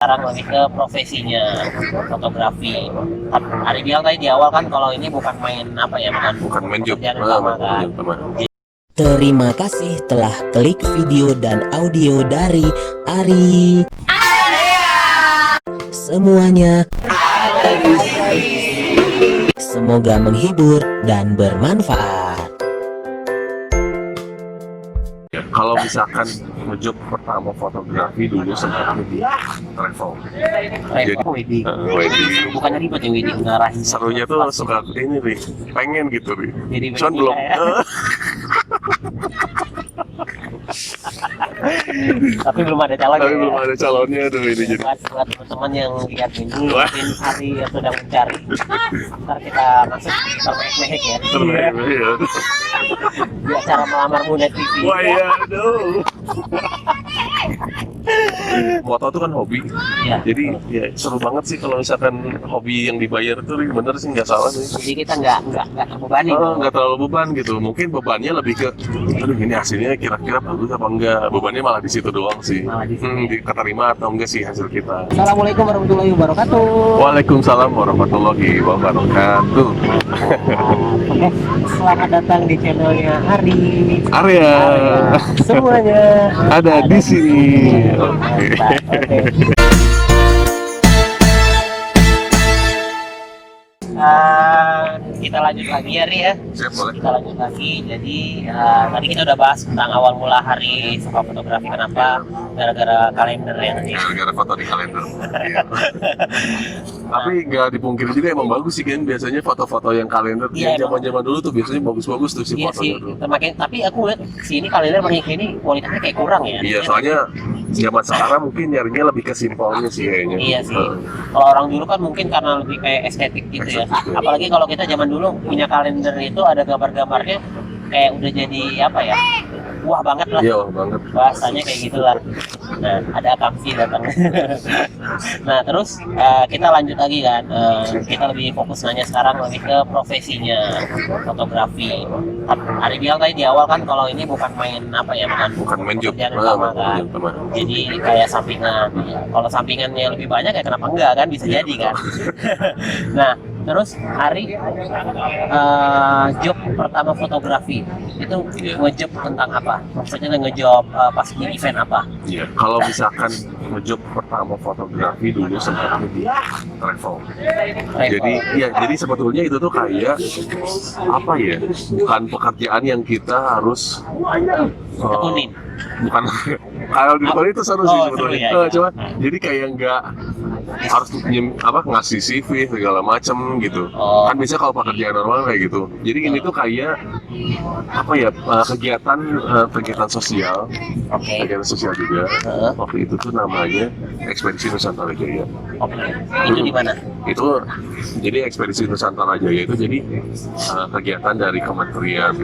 Sekarang lebih ke profesinya fotografi. Ari bilang tadi di awal kan kalau ini bukan main apa ya, bukan main job. pekerjaan utama kan. Terima kasih telah klik video dan audio dari Ari. Semuanya semoga menghibur dan bermanfaat. Kalau misalkan ngejob pertama fotografi dulu sempat di travel. Jadi Wedding. wedding. Bukannya ribet ya wedding, ngarahin. Serunya tuh suka ini nih, pengen gitu nih. Jadi Cuman wedding belum. ya. Tapi belum ada calon. Tapi belum ada calonnya tuh ini jadi. Buat teman-teman yang lihat ini Wah. mungkin Ari sedang mencari. Ntar kita masuk termehek ya. Iya. Di acara melamar Bunda TV. Wah iya, aduh. Foto tuh kan hobi. Ya. Jadi ya seru banget sih kalau misalkan hobi yang dibayar itu bener sih, nggak salah sih. Jadi kita nggak terbebani. Nggak terlalu beban gitu. Mungkin bebannya lebih ke, aduh ini hasilnya kira-kira bagus apa enggak. Bebannya malah di situ doang sih. Malah di situ. Keterima atau enggak sih hasil kita. Assalamualaikum warahmatullahi wabarakatuh. Waalaikumsalam warahmatullahi wabarakatuh. Oke, selamat datang di channelnya Ari. Arya Semuanya ada di sini. Oke. Oke. Kita lanjut lagi ya, Ri ya. Siap, boleh. Kita lanjut lagi. Jadi tadi kita udah bahas tentang awal mula Hari suka fotografi. Kenapa? Gara-gara kalender ya tadi. Gara-gara foto di kalender. Iya. Tapi nggak dipungkiri juga emang bagus sih kan, biasanya foto-foto yang kalender Iya, yang zaman-zaman dulu tuh biasanya bagus-bagus tuh si Iya fotonya sih. tuh. Tapi aku lihat sini kalender banyak ini kualitasnya kayak kurang ya. Iya, soalnya zaman sekarang mungkin nyarinya lebih ke simpelnya sih kayaknya. Iya sih. Kalau orang dulu kan mungkin karena lebih kayak estetik gitu ya. Estetik, ya. Apalagi kalau kita zaman dulu punya kalender itu ada gambar-gambarnya kayak udah jadi apa ya? Wah banget lah. Iya, wah banget. Bahasanya kayak gitulah. Nah, ada Akamsi datang. Nah, terus kita lanjut lagi kan. Kita lebih fokus nanya sekarang lebih ke profesinya fotografi. Ari bilang tadi di awal kan kalau ini bukan main apa ya, Bukan main job. pekerjaan utama kan. Utama. Jadi kayak sampingan. Kalau sampingannya lebih banyak ya kenapa enggak kan, bisa jadi kan. Nah, terus Ari job pertama fotografi itu Iya. ngejob tentang apa? Maksudnya ngejob pas di event apa? Iya, kalau misalkan ngejob pertama fotografi dulu sempat di travel. Jadi ya, jadi sebetulnya itu tuh kayak apa ya? Bukan pekerjaan yang kita harus tekunin. bukan kalau di depan itu seru sih Oh, sebetulnya. seru ya, Cuma jadi kayak nggak harus ngasih CV segala macem gitu. Oh. Kan biasanya kalau pekerjaan normal kayak gitu. Jadi ini tuh kayak apa ya, kegiatan sosial. Oke. Kegiatan sosial juga. Waktu itu tuh namanya Ekspedisi Nusantara Jaya. Oke. Itu di mana? Itu jadi Ekspedisi Nusantara Jaya itu jadi kegiatan dari Kementerian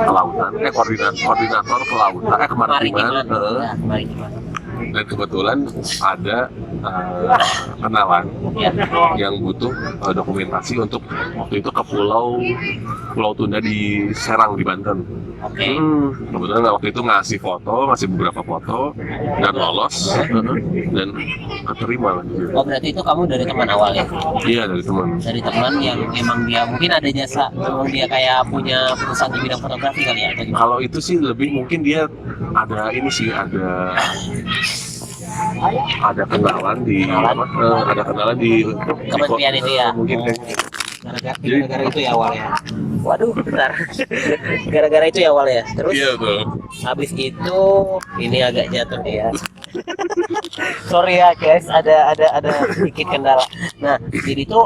Kelautan, koordinator kelautan, kemaritiman, Ya, kemaritiman. dan kebetulan ada kenalan Ya. yang butuh dokumentasi untuk waktu itu ke Pulau Tunda di Serang di Banten. Oke. Kebetulan waktu itu ngasih beberapa foto dan lolos dan keterima lah. Oh, berarti itu kamu dari teman awal ya? Iya, dari teman. Dari teman yang emang dia mungkin ada jasa, memang dia kayak punya perusahaan di bidang fotografi kali ya? Atau gimana? Kalau itu sih lebih mungkin dia ada ini sih, ada kenalan di Kementerian itu ya? mungkin kayak Gara-gara itu ya awalnya. Waduh, bentar. Gara-gara itu ya awalnya. Terus iya tuh. habis itu ini agak jatuh ya. Sorry ya guys, ada sedikit kendala. Nah, jadi itu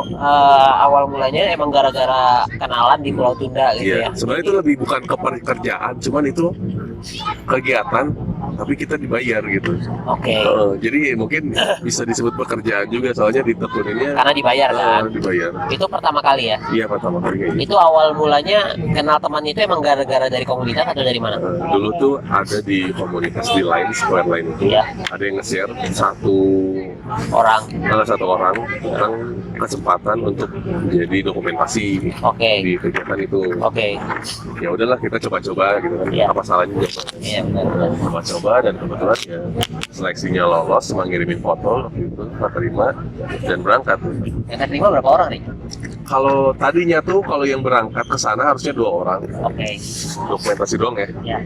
awal mulanya emang gara-gara kenalan di Pulau Tunda gitu Iya, ya. sebenarnya itu lebih bukan ke pekerjaan, cuman itu kegiatan tapi kita dibayar gitu. Oke. Jadi mungkin bisa disebut pekerjaan juga, soalnya ditekuninnya Karena dibayar kan. dibayar. Itu pertama kali ya. Iya, pertama kali kayak gitu. Itu awal mulanya kenal teman itu emang gara-gara dari komunitas atau dari mana? Dulu tuh ada di komunitas di Line, Square Line itu, Iya. ada yang nge-share satu Orang. orang tentang kesempatan untuk menjadi dokumentasi Oke. di kegiatan itu. Oke. Ya udahlah, kita coba-coba gitu kan. Iya. Apa salahnya coba? Iya benar. Coba-coba dan kebetulan ya seleksinya lolos, cuma ngirimin foto waktu itu, terima dan berangkat. Yang terima berapa orang nih? Kalau tadinya tuh kalau yang berangkat ke sana harusnya 2 orang, Oke. dokumentasi doang ya. Ya.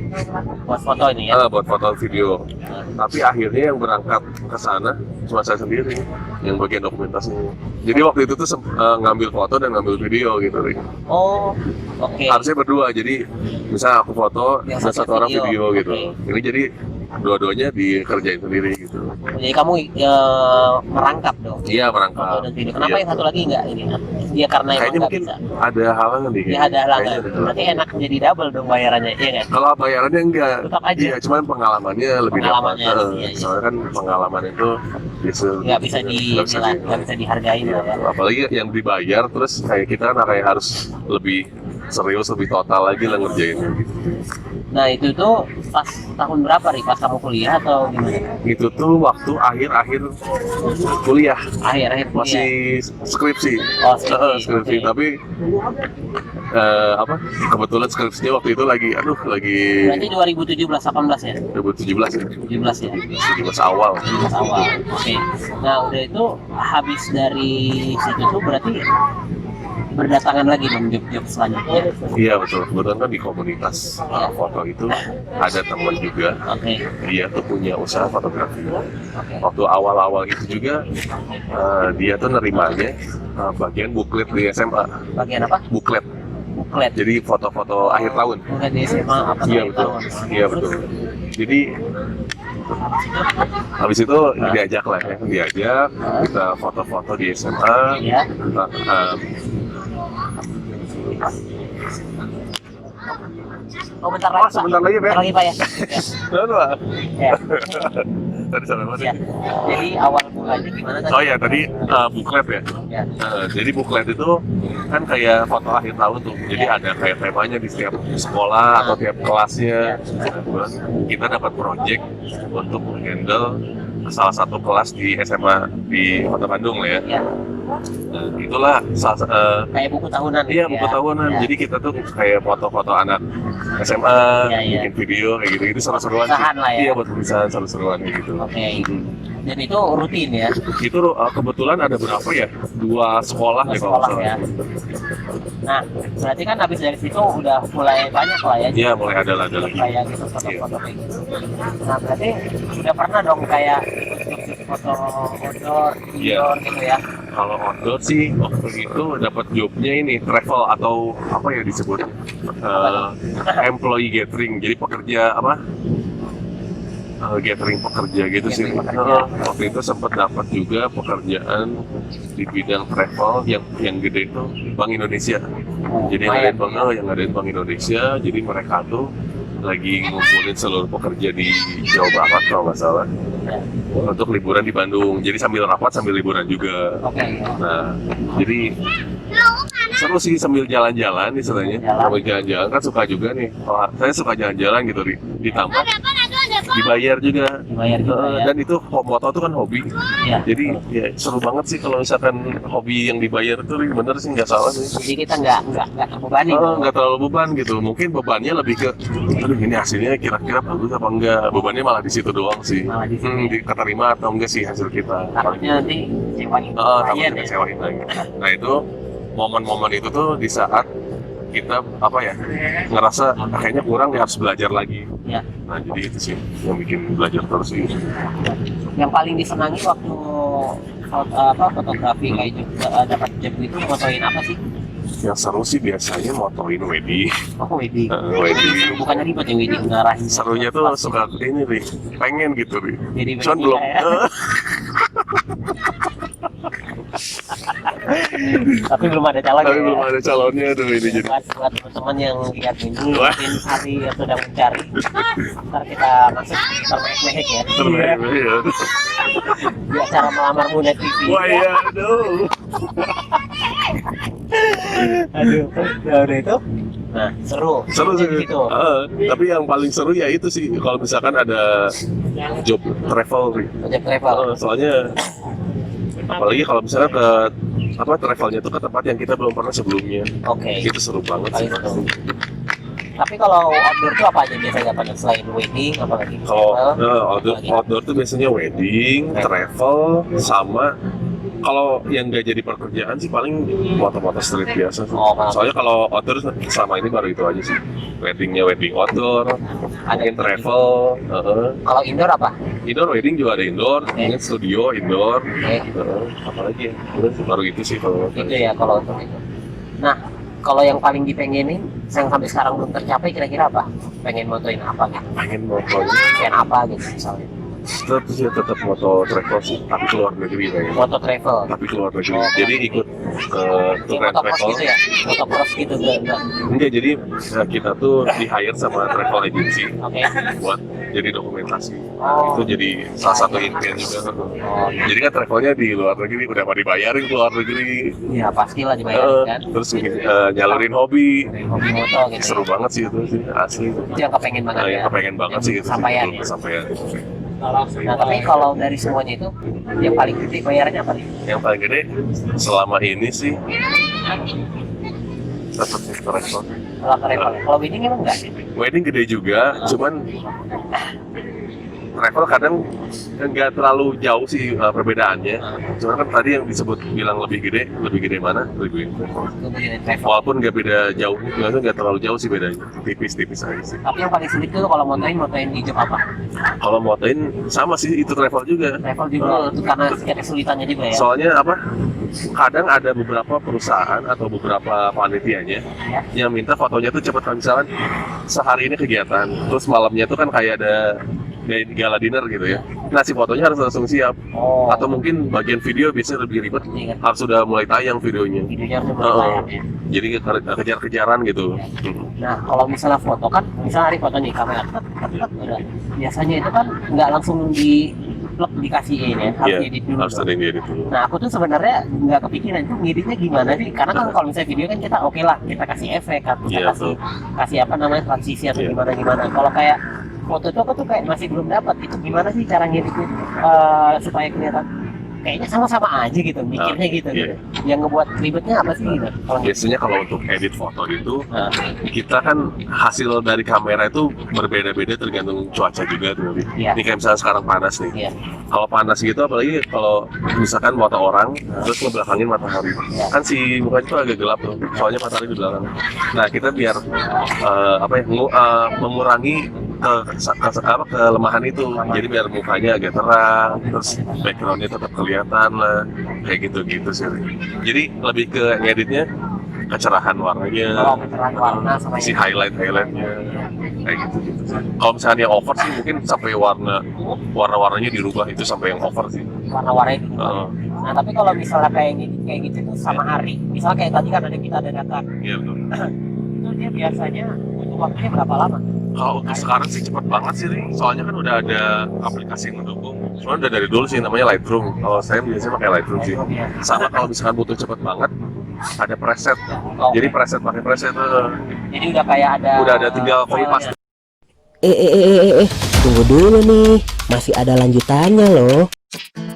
Buat foto ini ya. Buat foto video. Tapi akhirnya yang berangkat ke sana cuma saya sendiri yang bagian dokumentasinya. Jadi waktu itu tuh ngambil foto dan ngambil video gitu. Oh, oke. Harusnya berdua. Jadi misalnya aku foto dan Yang satu satu orang video. video gitu. Oke. Ini jadi dua-duanya dikerjain sendiri gitu. Jadi kamu merangkap dong. Iya, Foto merangkap. dan video. Kenapa Iya. yang satu lagi enggak ini? Dia karena emang Kayaknya nggak mungkin bisa. ada halangan nih. Dia ada halangan. Kayaknya ada. Berarti enak jadi double dong bayarannya, iya kan? Kalau bayarannya enggak, Tetap aja. iya, cuman pengalamannya lebih dapat. Pengalamannya, iya. Soalnya kan pengalaman itu biasa Nggak bisa nggak bisa dihargain lah ya. apalagi yang dibayar terus kayak kita kan kayak harus lebih serius, lebih total lagi lah ngerjain gitu. Nah itu tuh pas tahun berapa nih? Pas kamu kuliah atau gimana? Itu tuh waktu akhir-akhir kuliah, Akhir masih skripsi. Oh, skripsi. Skripsi. Oke. Tapi kebetulan skripsinya waktu itu lagi Berarti 2017-18 ya? 2017 ya. 17 ya? 2017 awal. 17 awal. Oke. Nah udah itu habis dari situ tuh berarti berdatangan lagi dong job-job selanjutnya. Iya betul. Kebetulan kan di komunitas foto itu ada teman juga. Oke. Dia tuh punya usaha fotografi. Oke. Waktu awal-awal itu juga dia tuh nerimanya bagian buklet di SMA. Bagian apa? Buklet. Buklet. Jadi foto-foto akhir tahun. Buklet di SMA apa Iya tahun? betul. Iya betul. Jadi habis itu diajak lah ya, diajak kita foto-foto di SMA. Iya. Oh bentar lagi. Oh, sebentar lagi, Pak. Bentar lagi Pak ya. Ya. Tadi sampai mana? Ya. Jadi awal mulanya gimana tadi? Oh ya tadi buklet ya. Ya. Jadi buklet itu kan kayak foto akhir tahun tuh. Jadi ada kayak temanya di setiap sekolah atau tiap kelasnya. Nah, kita dapat project untuk handle salah satu kelas di SMA di Kota Bandung lah ya. Ya. Nah, itulah Kayak buku tahunan. iya gitu buku ya. tahunan. Ya. Jadi kita tuh kayak foto-foto anak SMA, Iya, iya. bikin video kayak gitu. Itu seru-seruan sih. Tulisan lah ya. Iya buat tulisan seru-seruan kayak gitu. Oke. Dan itu rutin ya. Itu kebetulan ada berapa ya? 2 sekolah deh kalau Sekolah nggak ya. salah. Nah, berarti kan habis dari situ udah mulai banyak lah ya. Iya mulai ada lagi. Kayak gitu foto-foto kayak gitu. Nah, berarti udah pernah dong kayak foto outdoor, Iya. indoor gitu ya. Kalau outdoor sih waktu itu dapat jobnya ini travel atau apa ya disebut employee gathering. Jadi pekerja apa? Gathering pekerja gitu sih. Gathering pekerja. Waktu itu sempat dapat juga pekerjaan di bidang travel yang gede itu Bank Indonesia. Jadi lumayan. yang ngadain Bank Indonesia. Jadi mereka tuh lagi ngumpulin seluruh pekerja di Jawa Barat kalau nggak salah untuk liburan di Bandung. Jadi sambil rapat sambil liburan juga. Oke. Nah, jadi seru sih sambil jalan-jalan istilahnya. Sambil jalan-jalan kan suka juga nih. Oh, saya suka jalan-jalan gitu ditambah dibayar juga. Dibayar juga ya. Dan itu foto tuh kan hobi. Iya. Jadi ya seru banget sih kalau misalkan hobi yang dibayar itu bener sih nggak salah sih. Jadi kita nggak terbebani. Nggak terlalu beban gitu. Mungkin bebannya lebih ke, aduh ini hasilnya kira-kira bagus apa enggak. Bebannya malah di situ doang sih. Malah di situ. Keterima atau enggak sih hasil kita. Takutnya nanti kecewain Takutnya klien ya. kecewain lagi. Nah itu momen-momen itu tuh di saat kita apa ya ngerasa kayaknya kurang dia harus belajar lagi. Ya. Nah jadi itu sih yang bikin belajar terus sih. Yang paling disenangi waktu fotografi kayak juga dapat job itu fotoin apa sih? Yang seru sih biasanya motoin wedding. Oh wedding. Wedding. Bukannya ribet ya wedding ngarahin. Serunya tuh suka ini nih, pengen gitu nih. Jadi Cuman wedding belum. ya. Tapi belum ada calon. Tapi belum ada calonnya tuh ini jadi. Buat teman-teman yang lihat ini Wah. mungkin hari atau sedang mencari. Ntar kita masuk termehek ya. Iya. Di acara melamar Munet TV. Wah iya, aduh. Aduh, ya udah itu. Nah, seru. Seru sih. Gitu. Tapi yang paling seru ya itu sih kalau misalkan ada job travel nih. Project travel. Soalnya apalagi kalau misalnya ke travelnya tuh ke tempat yang kita belum pernah sebelumnya. Oke. Itu seru banget sih. Paling seru. Tapi kalau outdoor tuh apa aja biasanya dapat selain wedding, apalagi? Kalau travel? outdoor tuh biasanya wedding, travel, sama kalau yang nggak jadi pekerjaan sih paling foto-foto street biasa sih. Oh, kalau- Soalnya kalau outdoor selama ini baru itu aja sih. Weddingnya wedding outdoor, mungkin travel, Kalau indoor apa? indoor wedding juga ada indoor, mungkin studio indoor, Oke. apalagi ya, udah sih, baru itu sih kalau Itu ya kalau untuk itu. Nah, kalau yang paling dipengenin yang sampai sekarang belum tercapai kira-kira apa? Pengen motoin apa gitu? pengen moto Pengen apa gitu misalnya? tetap moto travel sih, tapi keluar negeri kayaknya. Moto travel. Tapi keluar negeri, Oh. jadi ikut ke Kayak tour and motocross travel. gitu ya? Motocross gitu enggak? Enggak, jadi kita tuh di hire sama travel agency Oke. buat jadi dokumentasi. Oh. Itu jadi salah satu impian juga. Oh, Jadi kan travelnya di luar negeri, udah pada dibayarin keluar negeri. iya pastilah dibayar kan. Terus nyalurin hobi. Hobi moto gitu. Seru banget sih itu sih, asli. Itu yang kepengen banget ya. Yang kepengen banget sih itu. Kesampaian Belum ya. kesampaian. Nah, tapi kalau dari semuanya itu yang paling gede bayarnya apa nih? Yang paling gede selama ini sih tetap sih travel. Kalau travel. Kalau wedding emang enggak sih? Wedding gede juga, cuman travel kadang nggak terlalu jauh sih perbedaannya. Cuman kan tadi yang disebut bilang lebih gede mana? Lebih gede. Kemudian travel. Walaupun nggak beda jauh, nggak terlalu jauh sih bedanya, tipis-tipis aja sih. Tapi yang paling sulit tuh kalau motoin di job apa? Kalau motoin sama sih itu travel juga. Travel juga itu karena kesulitannya juga ya. Soalnya apa? Kadang ada beberapa perusahaan atau beberapa panitianya yang minta fotonya tuh cepet, misalkan sehari ini kegiatan, terus malamnya tuh kan kayak ada gala dinner gitu ya. Nah si fotonya harus langsung siap. Oh. Atau mungkin bagian video biasanya lebih ribet, Iya kan? harus sudah mulai tayang videonya. Videonya harus Heeh. bertayang ya. Jadi kejar-kejaran gitu. Nah, kalau misalnya foto kan, misalnya hari foto nih kamera, udah. Biasanya itu kan nggak langsung di plug dikasihin ya, harus Iya, edit dulu. harus ada yang diedit dulu. Nah, aku tuh sebenarnya nggak kepikiran itu ngeditnya gimana sih? Karena kan kalau misalnya video kan kita oke lah, kita kasih efek, kan, kita Iya, kasih apa namanya transisi atau Iya. gimana. Kalau kayak foto itu aku tuh kayak masih belum dapat itu gimana sih cara ngeditnya supaya kelihatan kayaknya sama-sama aja gitu, mikirnya gitu. Iya. Gitu. Yang ngebuat ribetnya apa sih gitu? Kalau Biasanya kalau untuk edit foto itu, Nah, kita kan hasil dari kamera itu berbeda-beda tergantung cuaca juga tuh. Iya. Ini kayak misalnya sekarang panas nih. iya. Kalau panas gitu, apalagi kalau misalkan foto orang, terus ngebelakangin matahari. Iya. Kan si mukanya tuh agak gelap tuh, soalnya matahari di belakang. Nah kita biar mengurangi kelemahan itu, jadi biar mukanya agak terang, terus backgroundnya tetap kelihatan lah, kayak gitu sih. Jadi lebih ke ngeditnya kecerahan warnanya, Oh, kecerahan warna sama si yang- highlightnya kayak gitu sih. Kalau misalnya yang over sih mungkin sampai warna-warnanya dirubah, itu sampai yang over sih. warna-warna itu. Heeh. Nah, tapi kalau misalnya kayak gitu tuh sama hari, misalnya kayak tadi kan ada kita dadakan, Iya betul. itu dia biasanya butuh waktunya berapa lama? Kalau untuk sekarang sih cepet banget sih, Ring. Soalnya kan udah ada aplikasi yang mendukung. Soalnya udah dari dulu sih namanya Lightroom. Kalau saya biasanya pakai Lightroom sih. Ya. Sama kalau misalkan butuh cepet banget, ada preset. Oh, Jadi preset pakai preset tuh. jadi udah kayak ada. Udah ada tinggal copy filenya. paste. Tunggu dulu nih, masih ada lanjutannya loh.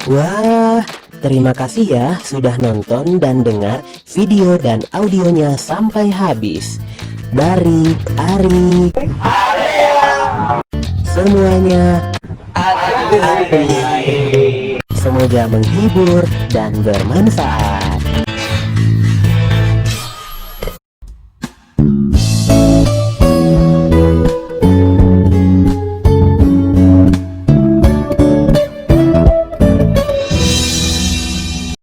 Wah, terima kasih ya sudah nonton dan dengar video dan audionya sampai habis. Dari Ari, semuanya semoga menghibur dan bermanfaat.